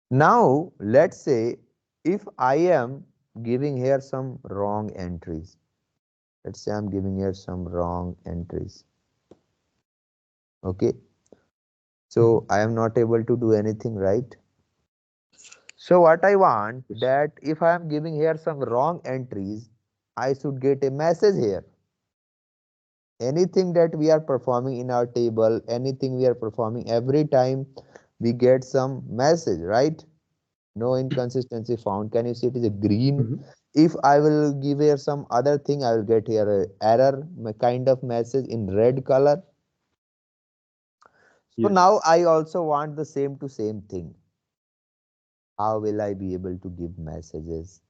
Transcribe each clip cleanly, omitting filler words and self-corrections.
Now let's say if I am giving here some wrong entries. Let's say I'm giving here some wrong entries. Okay. Mhm. So I am not able to do anything, right? So what I want Yes. that if I am giving here some wrong entries, I should get a message here. Anything that we are performing in our table, anything we are performing, every time we get some message, right? No inconsistency found. Can you see it is a green? Mhm. If I will give here some other thing, I will get here a error kind of message in red color. So Yes. now I also want the same thing. How will I be able to give messages?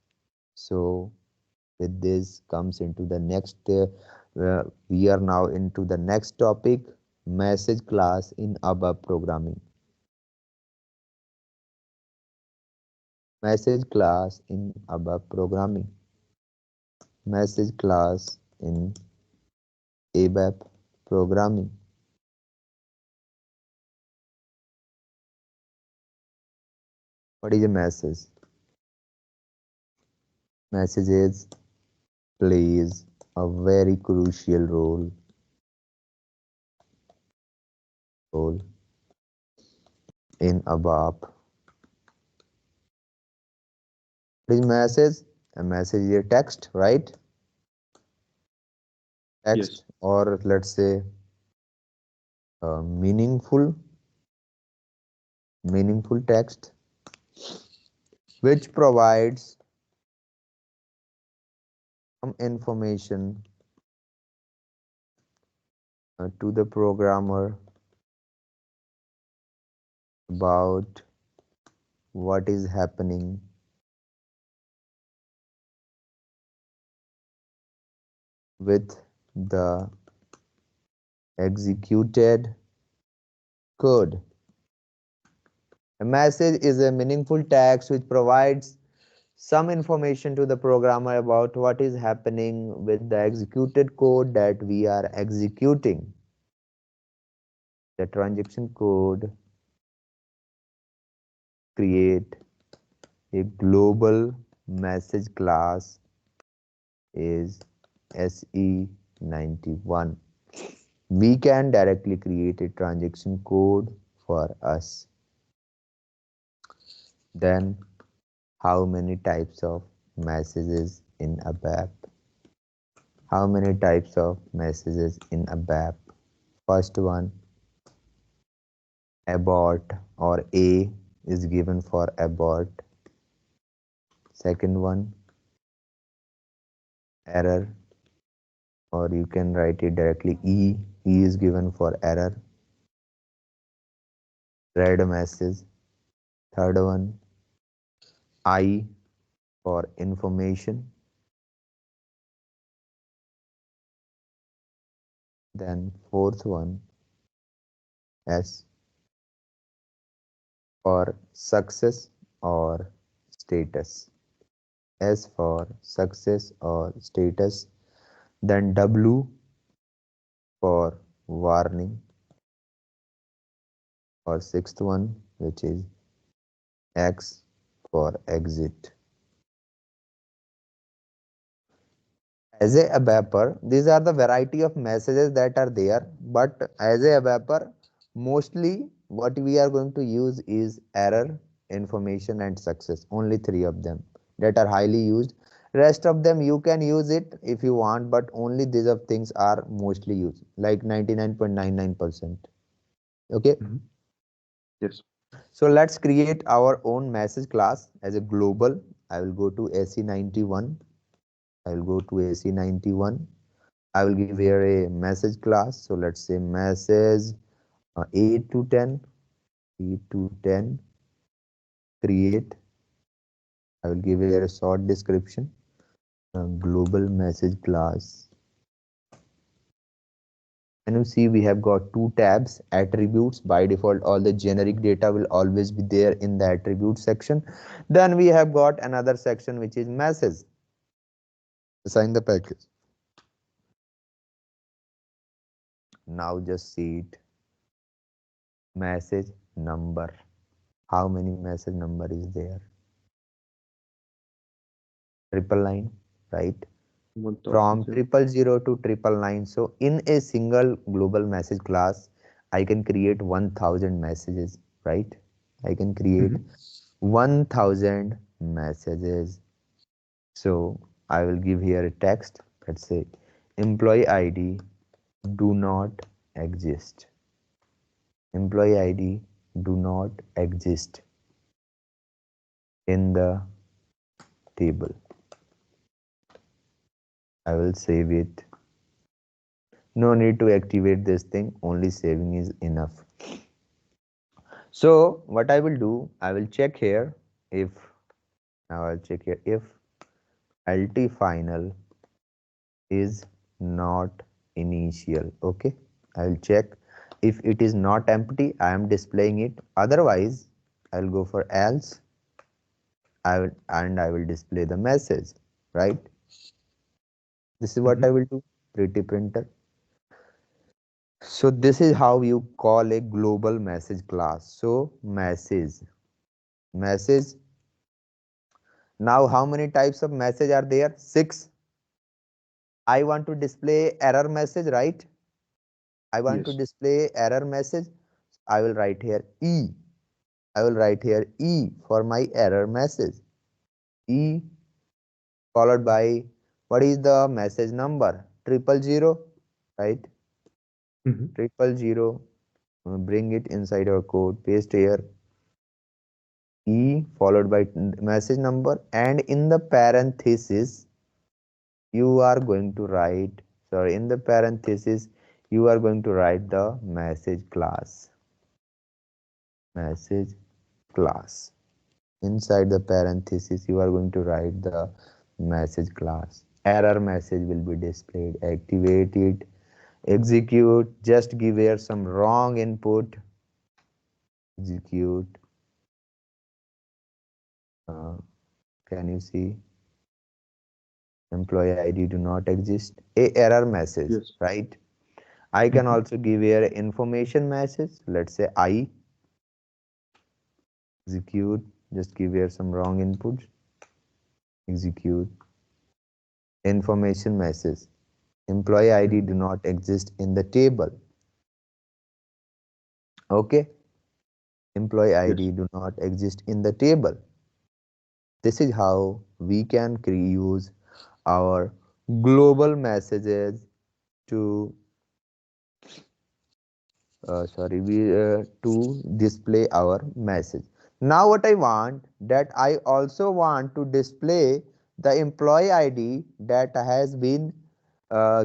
So with this comes into the next we are now into the next topic, message class in ABAP programming. Message class in ABAP programming. Message class in ABAP programming. What is a message? Messages plays a very crucial role in ABAP. What is message? A message is a text, right? Yes. Text, or let's say meaningful text which provides some information to the programmer about what is happening with the executed code. A message is a meaningful text which provides some information to the programmer about what is happening with the executed code that we are executing. The transaction code create a global message class is SE91. We can directly create a transaction code for us. Then how many types of messages in ABAP? How many types of messages in ABAP? First one, abort, or A is given for abort. Second one, error, or you can write it directly E. E is given for error. Red message. Third one, I for information. Then fourth one, S for success or status. S for success or status. Then W for warning, or sixth one, which is X for exit. As a ABAPer, these are the variety of messages that are there, but as a ABAPer, mostly what we are going to use is error, information and success. Only three of them that are highly used. Rest of them you can use it if you want, but only these of things are mostly used, like 99.99%. Okay. Mhm. Yes. So let's create our own message class as a global. I will go to AC91. I will go to AC91. I will give here a message class. So let's say message 8 to 10, 8 to 10, create. I will give here a short description. Global message class. And you see we have got two tabs, attributes. By default, all the generic data will always be there in the attribute section. Then we have got another section which is message. Assign the package. Now just see it. Message number. How many message number is there? Triple line, right? From 1007. triple zero to triple nine. So in a single global message class, I can create 1000 messages, right? I can create Mm-hmm. 1000 messages. So I will give here a text. Let's say employee ID do not exist. Employee ID do not exist in the table. I will save it. No need to activate this thing, only saving is enough. So what I will do, I will check here if, now I'll check here if LT final is not initial. Okay, I will check if it is not empty, I am displaying it. Otherwise, I will go for else. I will display the message, right? This is what Mm-hmm. I will do. Pretty printer. So this is how you call a global message class. So message. Now how many types of message are there? 6. I want to display error message, right? I want to Yes. display error message. I will write here E. I will write here E for my error message. E followed by what is the message number? Triple zero, right? Mm-hmm. Triple zero. Bring it inside our code. Paste here E followed by message number, and in the parenthesis you are going to write, sorry, in the parenthesis you are going to write the message class. Inside the parenthesis you are going to write the message class. Error message will be displayed. Activate it, execute, just give here some wrong input, execute. uh, can you see employee ID do not exist, a error message, Yes. right? I can Mm-hmm. also give here information message. Let's say I execute, just give here some wrong inputs, execute information message. Employee ID Mm-hmm. do not exist in the table. Okay, employee Yes. ID do not exist in the table. This is how we can use our global messages to sorry we to display our message. Now what I want, that I also want to display the employee ID that has been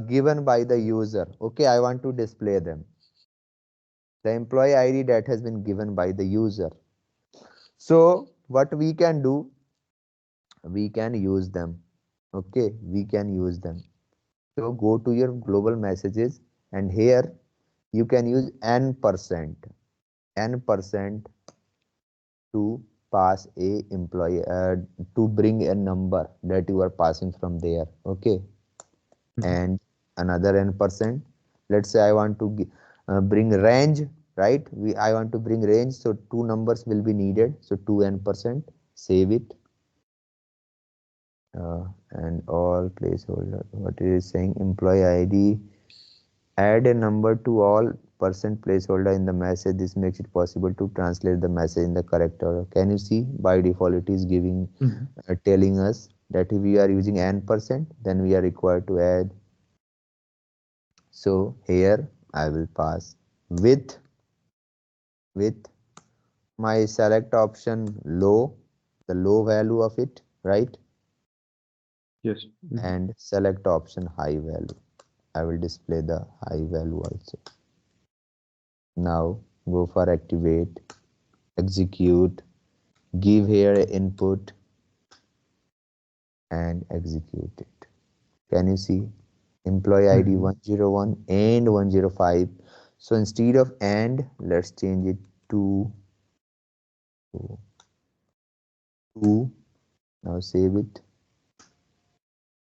given by the user. Okay, I want to display them, the employee ID that has been given by the user. So what we can do, we can use them. Okay, we can use them. So go to your global messages, and here you can use n% to pass a employee to bring a number that you are passing from there. Okay, Mm-hmm. and another n%. Let's say I want to bring range, right? I want to bring range, so two numbers will be needed, so 2n%. Save it, and all placeholder. What it is saying, employee ID, add a number to all percent placeholder in the message. This makes it possible to translate the message in the correct order. Can you see? By default, it is giving, Mm-hmm. telling us that if we are using n%, then we are required to add. So here I will pass with with my select option low, the low value of it, right? Yes. Mm-hmm. And select option high value. I will display the high value also. Now go for activate, execute, give here a input and execute it. Can you see? Employee ID Mm-hmm. 101 and 105. So instead of and, let's change it to 2. Now save it,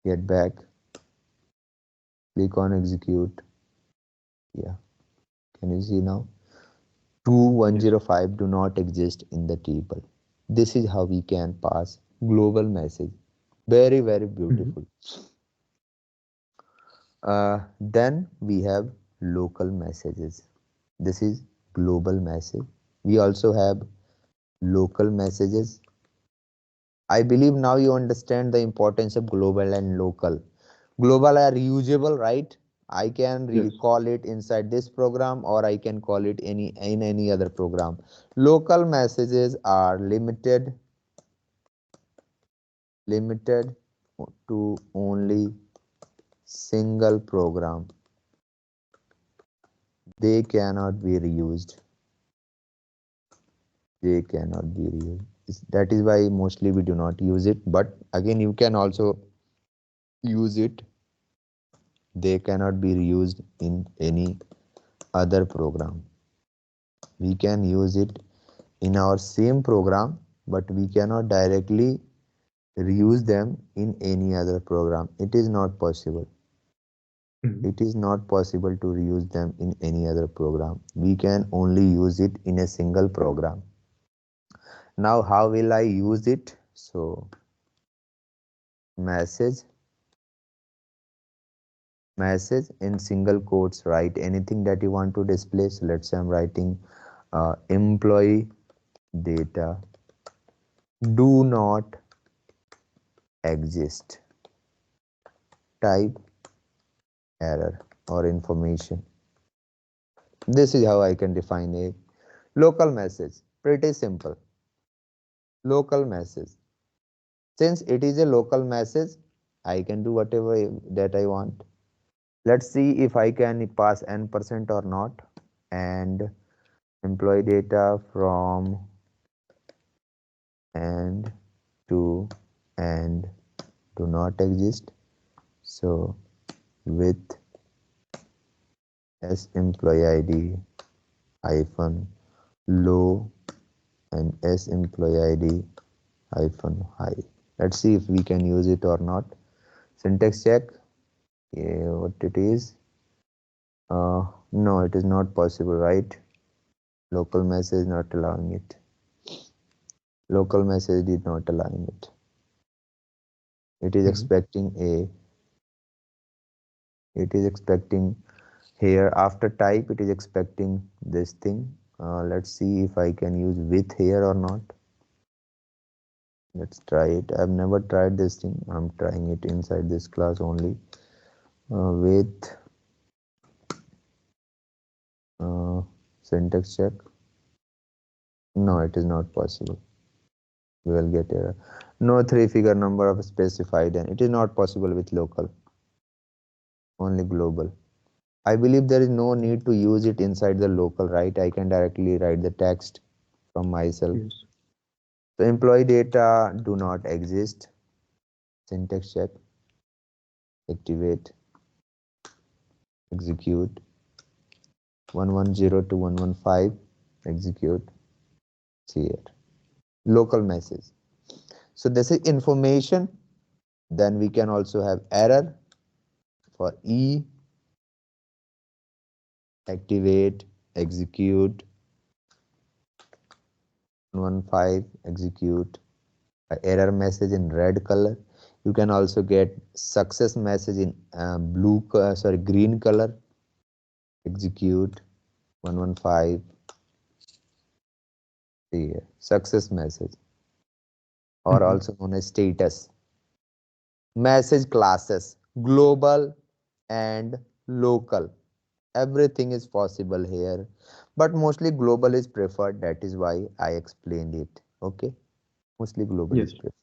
get back, click on execute. Yeah, can you see now? Yes. 2105 do not exist in the table. This is how we can pass global message. Very, very Mm-hmm. beautiful. Then we have local messages. This is global message. We also have local messages. I believe now you understand the importance of global and local. Global are reusable, right? I can Yes. call it inside this program or I can call it in any other program. Local messages are limited to only single program. They cannot be reused. They cannot be reused. That is why mostly we do not use it. But again, you can also use it. They cannot be reused in any other program. We can use it in our same program, but we cannot directly reuse them in any other program. It is not possible. Mm-hmm. It is not possible to reuse them in any other program. We can only use it in a single program. Now, how will I use it? So, message, message in single quotes, write anything that you want to display. So, let's say I'm writing employee data do not exist. Type error or information. This is how I can define a local message. Pretty simple. Local message. Since it is a local message, I can do whatever that I want. Let's see if I can pass n% or not. And employee data from and to and do not exist. So with s employee id hyphen low and s employee id hyphen high. Let's see if we can use it or not. Syntax check. What it is? No, it is not possible, right? Local message not allowing it. Local message did not allowing it. It is Mm-hmm. expecting it is expecting here after type, it is expecting this thing. Let's see if I can use with here or not. Let's try it. I've never tried this thing. I'm trying it inside this class only. With syntax check. No, it is not possible. We will get error. No three-figure number of specified, and it is not possible with local. Only global. I believe there is no need to use it inside the local, right? I can directly write the text from myself. Yes. So employee data do not exist. Syntax check. Activate. Execute. 110 to 115. Execute. Here. Local message. So this is information. Then we can also have error for E. Activate. Execute. 115. Execute. Error message in red color. You can also get success message in green color. Execute. 115. Here success message, or Mm-hmm. also known as status. Message classes global and local. Everything is possible here, but mostly global is preferred. That is why I explained it. Okay, mostly global is Yes. preferred.